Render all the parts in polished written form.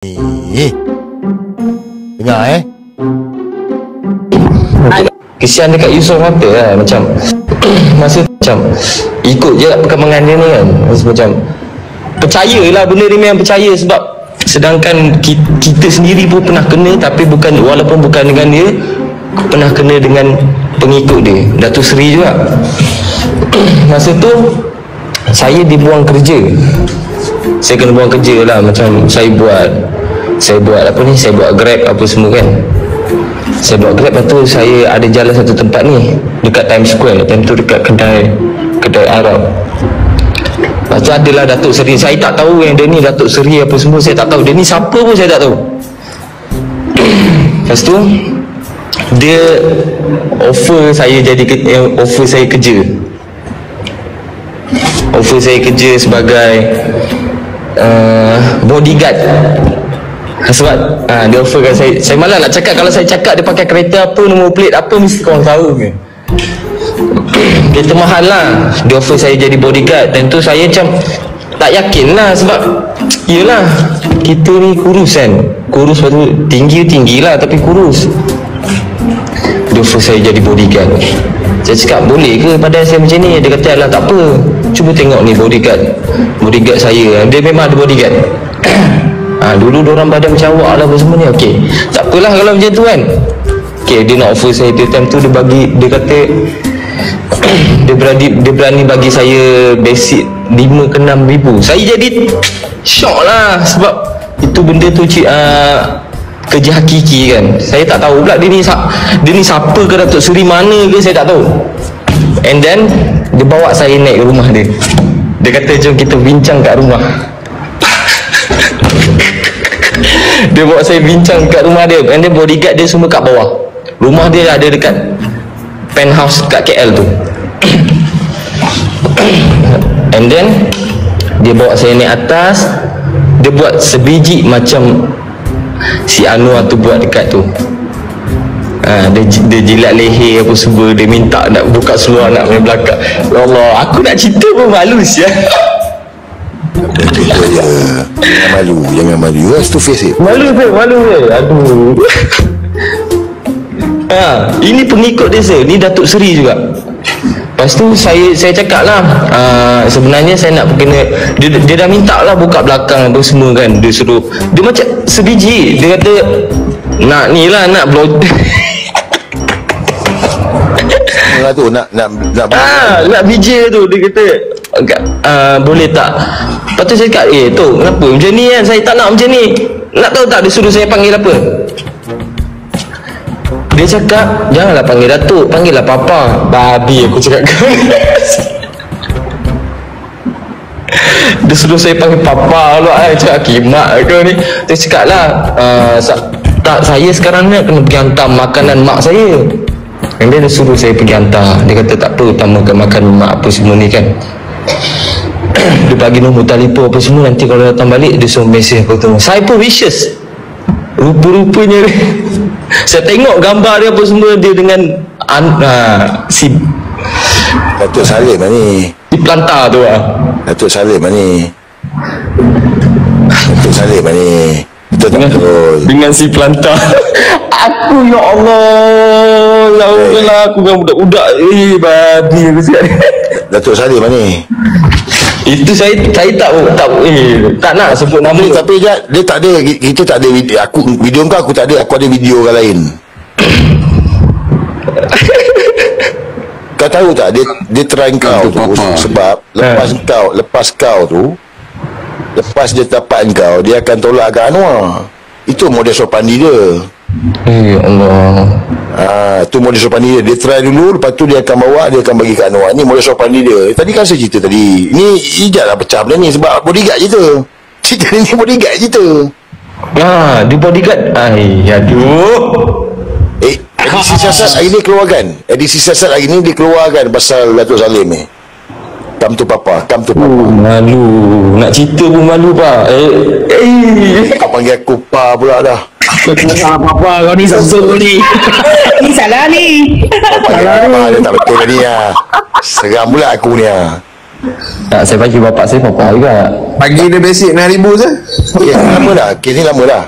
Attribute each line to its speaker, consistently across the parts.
Speaker 1: Dengar
Speaker 2: Kesian dekat Yusof Rata lah. Macam masa macam ikut je perkembangan dia ni kan. Macam percayalah benda ni, memang percaya. Sebab sedangkan kita sendiri pun pernah kena, tapi walaupun bukan dengan dia, pernah kena dengan pengikut dia, Datuk Seri juga. Masa tu saya dibuang kerja. Saya kena buang kerja lah. Macam saya buat apa ni, saya buat Grab apa semua kan. Saya buat Grab, lepas tu saya ada jalan satu tempat ni dekat Times Square. Time tu dekat kedai Arab. Lepas tu adalah Datuk Seri. Saya tak tahu yang dia ni Datuk Seri apa semua. Saya tak tahu dia ni siapa pun, saya tak tahu. Lepas tu dia offer saya kerja. Offer saya kerja sebagai bodyguard. Sebab dia offerkan saya malas nak cakap. Kalau saya cakap dia pakai kereta apa, nombor plate apa, mesti korang tahu ke. Kereta mahal lah. Dia offer saya jadi bodyguard. Dan tu saya macam tak yakin lah. Sebab yelah, kita ni kurus kan. Kurus, lepas tu tinggi lah tapi kurus. Dia offer saya jadi bodyguard. Saya cakap boleh ke pada saya macam ni? Dia kata alah tak apa, cuba tengok ni bodyguard saya. Dia memang ada bodyguard. Dulu diorang badan macam awak lah apa semua ni. Okey, tak apalah kalau macam tu kan. Okey, dia nak offer saya. Dia time tu dia kata dia berani bagi saya basic 5 ke 6 ribu. Saya jadi shock lah. Sebab itu benda tu kerja hakiki kan. Saya tak tahu pula dia ni siapa ke, Datuk Seri mana ke, saya tak tahu. And then dia bawa saya naik ke rumah dia. Dia kata jom kita bincang kat rumah. Dia bawa saya bincang kat rumah dia. And then bodyguard dia semua kat bawah. Rumah dia ada dekat penthouse kat KL tu. And then dia bawa saya naik atas. Dia buat sebiji macam si Anwar tu buat dekat tu. Dia jilat leher apa semua. Dia minta nak buka seluar nak main belakang. Ya Allah, aku nak cerita pun malu siap.
Speaker 1: Jangan malu. You have to face it.
Speaker 2: Malu. Aduh. Ini pengikut dia sir. Ni Datuk Seri juga. Lepas tu saya cakap lah, sebenarnya saya nak kena, dia dah minta lah buka belakang apa semua kan. Dia suruh, dia macam sebiji. Dia kata nak ni lah, nak blog.
Speaker 1: Tu nak
Speaker 2: biji tu. Dia kata boleh tak. Lepas tu saya cakap tu kenapa macam ni kan. Saya tak nak macam ni. Nak tahu tak dia suruh saya panggil apa? Dia cakap janganlah panggil Datuk, panggillah Papa. Babi aku cakap. Dia suruh saya panggil Papa pula. Saya cakap kimak kau ni. Dia cakap lah tak, saya sekarang ni kena pergi hantar makanan mak saya. Dan dia suruh saya pergi hantar. Dia kata tak apa, utamakan makan mak apa semua ni kan. Dia bagi nombor telefon apa semua. Nanti kalau datang balik dia suruh mesej aku tu. Saya pun vicious. Rupa-rupanya saya tengok gambar dia apa semua. Dia dengan si
Speaker 1: Datuk Salim ni.
Speaker 2: Di pelantar tu lah.
Speaker 1: Datuk Salim ni.
Speaker 2: Dengan si pelantar. Aku ya Allah. Aku kan budak-budak. Babi aku siap.
Speaker 1: Datuk Salim ni.
Speaker 2: Itu saya tak nak sebut nama.
Speaker 1: Tapi dia tak ada, kita tak ada video aku tak ada. Aku ada video orang lain. Kau tahu tak dia try kau tu sebab lepas dia dapat kau, dia akan tolak agak Anwar. Itu modus operandi dia.
Speaker 2: Allah.
Speaker 1: Tu modus operandi dia. Dia try dulu, lepas tu dia akan bawa, dia akan bagi kat Anwar. Ni modus operandi dia. Tadi kan saya cerita tadi. Ni ijatlah pecah benda ni sebab bodyguard je tu. Cerita ni bodyguard je tu.
Speaker 2: Dia bodyguard. Aduh.
Speaker 1: Edisi siasat hari ni keluarkan. Edisi siasat hari ni dikeluarkan pasal Datuk Salim ni. Come to Papa.
Speaker 2: Malu. Nak cerita pun malu pak.
Speaker 1: Kau panggil aku Pa pula dah.
Speaker 3: Papa kau ni sosok kau ni. Ni salah ni.
Speaker 1: Salah ni. Dia tak betul ni lah. Seram pula aku ni lah.
Speaker 2: Tak, saya bagi bapak saya papa juga.
Speaker 4: Bagi dia basic 6,000 je.
Speaker 1: Okay, lama dah. Kes ni lama dah.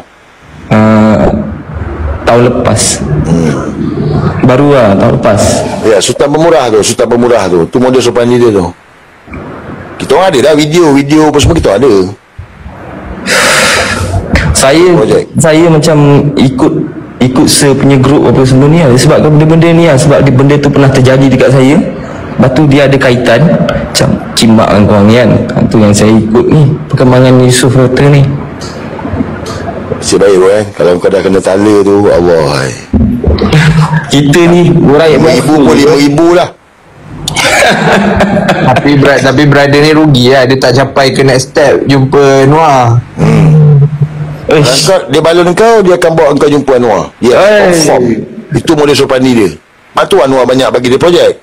Speaker 2: Tahun lepas. Baru lah tahun lepas.
Speaker 1: Ya, Sultan Pemurah tu. Tu model sopan dia tu. Kita orang ada dah video apa semua kita ada.
Speaker 2: Saya macam ikut punya grup apa semua ni lah. Sebab benda-benda ni lah. Sebab benda tu pernah terjadi dekat saya. Lepas tu dia ada kaitan macam cimak dengan korang ni kan. Tu yang saya ikut ni, perkembangan Yusof Rota ni.
Speaker 1: Nasib baik kan, kalau kau dah kena tala tu, Allah.
Speaker 2: Kita ni orang yang
Speaker 1: RM5,000 pun RM5,000 lah.
Speaker 4: Tapi brother ni rugi lah. Dia tak capai ke next step jumpa Noah.
Speaker 1: Dia balon kau, dia akan bawa kau jumpa Anwar. Ya, confirm. Itu model sopan dia. Lepas tu Anwar banyak bagi dia projek.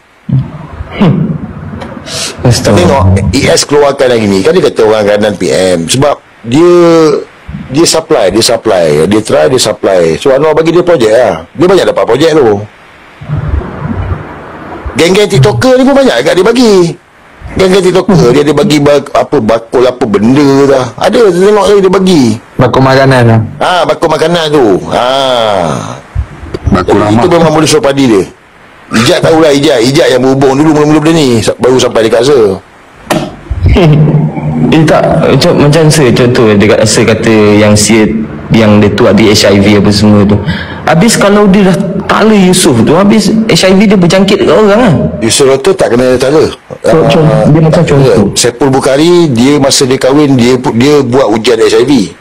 Speaker 1: Tengok ES keluarkan lagi ni. Kan dia kata orang kanan PM. Sebab dia supply. Dia try, dia supply. So Anwar bagi dia projek lah. Dia banyak dapat projek tu. Geng-geng TikToker ni pun banyak agak dia bagi. Geng-geng TikToker dia bagi bakul apa benda dah. Ada tengok dia bagi.
Speaker 4: Bakul makanan lah.
Speaker 1: Bakul makanan tu.
Speaker 4: Bakul ramak.
Speaker 1: Itu memang boleh sopan dia. Ijat tahulah Ijat yang berhubung dulu mula-mula benda ni baru sampai dekat Asa.
Speaker 2: Tak macam saya contoh dekat Asa kata yang dia tu ada HIV apa semua tu. Habis kalau dia dah tala Yusof tu, habis HIV dia berjangkit dekat orang lah.
Speaker 1: Yusof Rota tak kena tala.
Speaker 2: Dia macam contoh
Speaker 1: Saiful Bukhari, dia masa dia kahwin dia buat ujian HIV.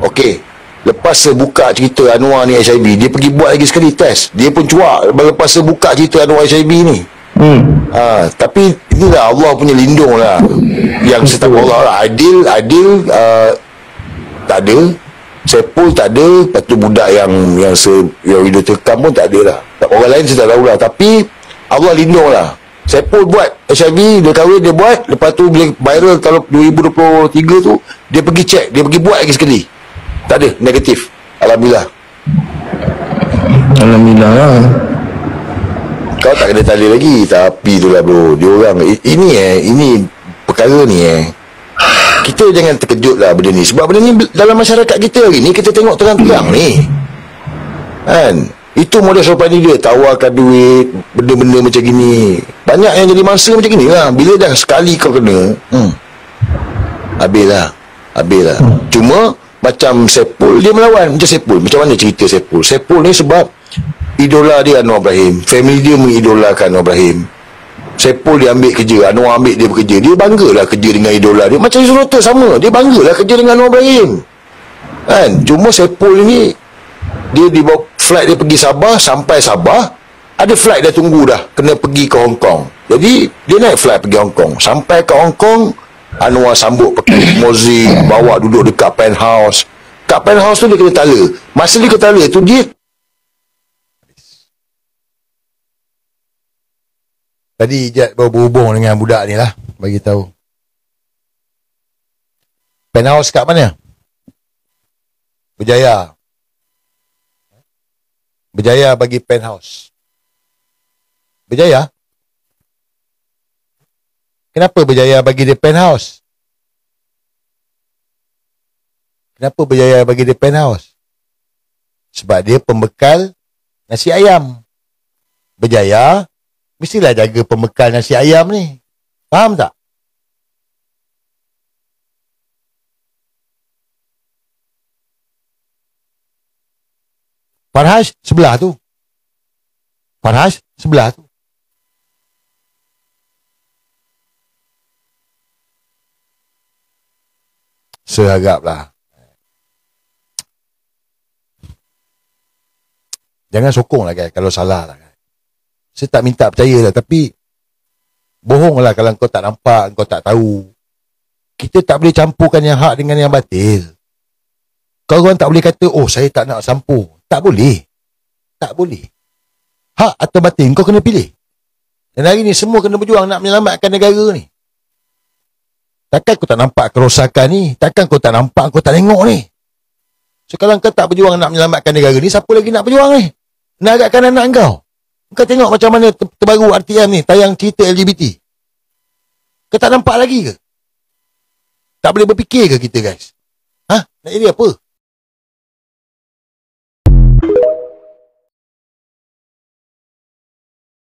Speaker 1: Okey. Lepas saya buka cerita Anwar ni HIV, dia pergi buat lagi sekali test. Dia pun cuak lepas saya buka cerita Anwar HIV ni. Tapi inilah Allah punya lindung lah. Yang saya tahu Allah lah. Adil tak ada. Sepul tak ada. Lepas tu budak yang video terkam pun tak ada lah. Orang lain saya tak tahu lah. Tapi Allah lindung lah. Sepul buat HIV, dia kahwin, dia buat. Lepas tu bila viral kalau 2023 tu, dia pergi check, dia pergi buat lagi sekali. Tak ada, negatif. Alhamdulillah lah. Kau tak kena tali lagi. Tapi itulah bro, dia orang ini perkara ni kita jangan terkejut lah benda ni. Sebab benda ni dalam masyarakat kita hari ni, kita tengok terang-terang ni kan. Itu model sopan dia, tawarkan duit, benda-benda macam gini. Banyak yang jadi mangsa macam gini lah. Bila dah sekali kau kena habis lah. Cuma macam Sepul, dia melawan. Macam Sepul, macam mana cerita Sepul? Sepul ni sebab idola dia Anwar Ibrahim, family dia mengidolakan Anwar Ibrahim. Sepul dia ambil kerja, Anwar ambil dia bekerja. Dia banggalah kerja dengan idola dia. Macam Yusof Rota sama, dia banggalah kerja dengan Anwar Ibrahim kan. Cuma Sepul ni, dia dibawa flight dia pergi Sabah. Sampai Sabah, ada flight dah tunggu dah, kena pergi ke Hong Kong. Jadi dia naik flight pergi Hong Kong. Sampai ke Hong Kong, Anwar sambut pakai muzik, bawa duduk dekat penthouse. Kat penthouse tu dia kena tala. Masa dia kena tala tu, dia tadi Ijat baru berhubung dengan budak ni lah, bagi tahu. Penthouse kat mana? Berjaya bagi penthouse. Berjaya? Kenapa Berjaya bagi dia penthouse? Kenapa Berjaya bagi dia penthouse? Sebab dia pembekal nasi ayam. Berjaya mestilah jaga pembekal nasi ayam ni. Faham tak? Farhaj sebelah tu. Seragaplah. Jangan sokong lah guys kalau salah lah guys. Saya tak minta percaya lah, tapi bohong lah kalau kau tak nampak, kau tak tahu. Kita tak boleh campurkan yang hak dengan yang batil. Kau orang tak boleh kata, oh saya tak nak campur. Tak boleh. Hak atau batil kau kena pilih. Dan hari ni semua kena berjuang nak menyelamatkan negara ni. Takkan kau tak nampak kerosakan ni? Takkan kau tak nampak, kau tak tengok ni? So kalau kau tak berjuang nak menyelamatkan negara ni, siapa lagi nak berjuang ni? Nak agakkan anak kau. Kau tengok macam mana terbaru RTM ni tayang cerita LGBT. Kau tak nampak lagi ke? Tak boleh berfikir ke kita guys? Ha? Nak jadi apa?